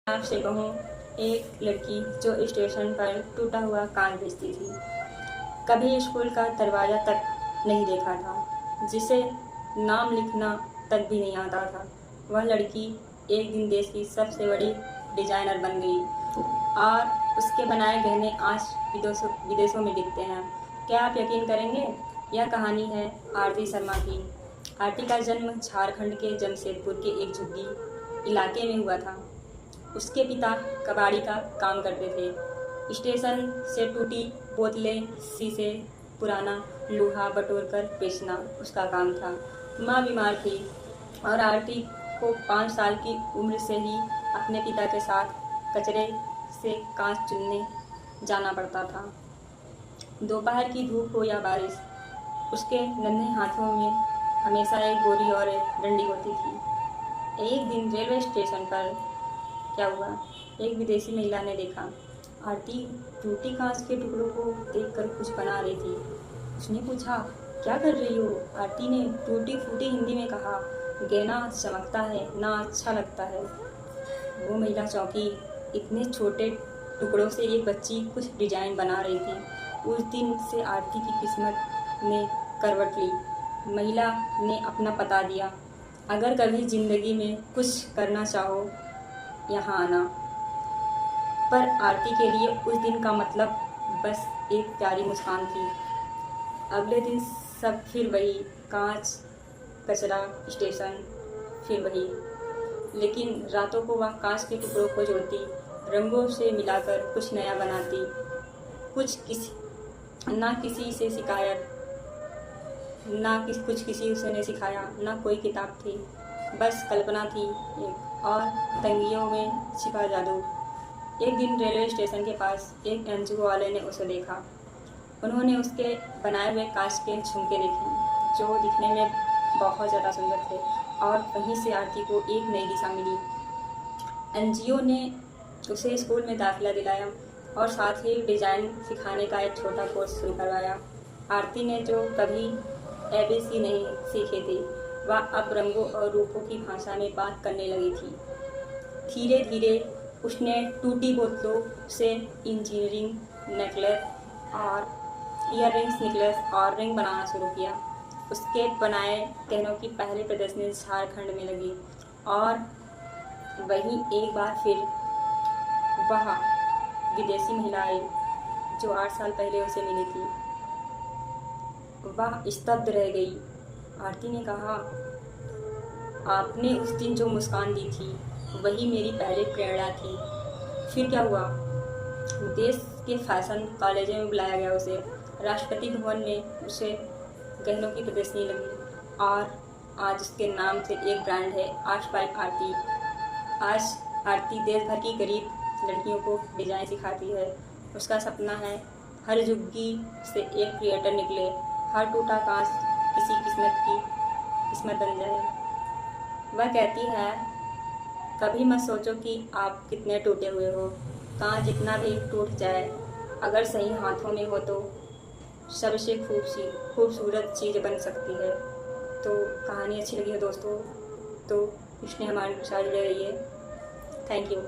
आपसे कहूँ, एक लड़की जो स्टेशन पर टूटा हुआ कांच बेचती थी, कभी स्कूल का दरवाज़ा तक नहीं देखा था, जिसे नाम लिखना तक भी नहीं आता था। वह लड़की एक दिन देश की सबसे बड़ी डिजाइनर बन गई और उसके बनाए गहने आज विदेशों में बिकते हैं। क्या आप यकीन करेंगे? यह कहानी है आरती शर्मा की। आरती का जन्म झारखंड के जमशेदपुर के एक झुग्गी इलाके में हुआ था। उसके पिता कबाड़ी का काम करते थे। स्टेशन से टूटी बोतलें, शीशे, पुराना लोहा बटोरकर बेचना उसका काम था। माँ बीमार थी और आरती को 5 साल की उम्र से ही अपने पिता के साथ कचरे से कांच चुनने जाना पड़ता था। दोपहर की धूप हो या बारिश, उसके नन्हे हाथों में हमेशा एक बोरी और एक डंडी होती थी। एक दिन रेलवे स्टेशन पर क्या हुआ, एक विदेशी महिला ने देखा आरती टूटी कांच के टुकड़ों को देखकर कुछ बना रही थी। उसने पूछा, क्या कर रही हो? आरती ने टूटी फूटी हिंदी में कहा, गहना चमकता है ना, अच्छा लगता है। वो महिला चौंकी। इतने छोटे टुकड़ों से एक बच्ची कुछ डिजाइन बना रही थी। उस दिन से आरती की किस्मत ने करवट ली। महिला ने अपना पता दिया, अगर कभी जिंदगी में कुछ करना चाहो यहाँ आना। पर आरती के लिए उस दिन का मतलब बस एक प्यारी मुस्कान थी। अगले दिन सब फिर वही, कांच, कचरा, स्टेशन, फिर वही। लेकिन रातों को वह कांच के टुकड़ों को जोड़ती, रंगों से मिलाकर कुछ नया बनाती। ना किसी से शिकायत, कुछ किसी उसे ने सिखाया, ना कोई किताब थी, बस कल्पना थी एक, और तंगियों में छिपा जादू। एक दिन रेलवे स्टेशन के पास एक एनजीओ वाले ने उसे देखा। उन्होंने उसके बनाए हुए कांच के झुमके देखे, जो दिखने में बहुत ज़्यादा सुंदर थे, और वहीं से आरती को एक नई दिशा मिली। एनजीओ ने उसे स्कूल में दाखिला दिलाया और साथ ही डिज़ाइन सिखाने का एक छोटा कोर्स शुरू करवाया। आरती ने जो कभी ABC नहीं सीखे थे, वह अब रंगों और रूपों की भाषा में बात करने लगी थी। धीरे धीरे उसने टूटी बोतलों से इंजीनियरिंग नेकलेस और ईयररिंग्स, नेकलेस और रिंग बनाना शुरू किया। उसके बनाए गहनों की पहली प्रदर्शनी झारखंड में लगी, और वहीं एक बार फिर वह विदेशी महिला आई जो 8 साल पहले उसे मिली थी। वह स्तब्ध रह गई। आरती ने कहा, आपने उस दिन जो मुस्कान दी थी वही मेरी पहली प्रेरणा थी। फिर क्या हुआ? देश के फैशन कॉलेजों में बुलाया गया उसे। राष्ट्रपति भवन में उसे गहनों की प्रदर्शनी लगी, और आज उसके नाम से एक ब्रांड है, आर्ट बाय आरती। आज आरती देश भर की गरीब लड़कियों को डिजाइन सिखाती है। उसका सपना है हर झुग्गी से एक क्रिएटर निकले, हर टूटा कांच किसी किस्मत बन जाए। वह कहती है, कभी मत सोचो कि आप कितने टूटे हुए हो। कांच जितना भी टूट जाए, अगर सही हाथों में हो तो सबसे खूबसूरत चीज़ बन सकती है। तो कहानी अच्छी लगी है दोस्तों, तो इसने हमारे साथ जुड़े रहिए। Thank you.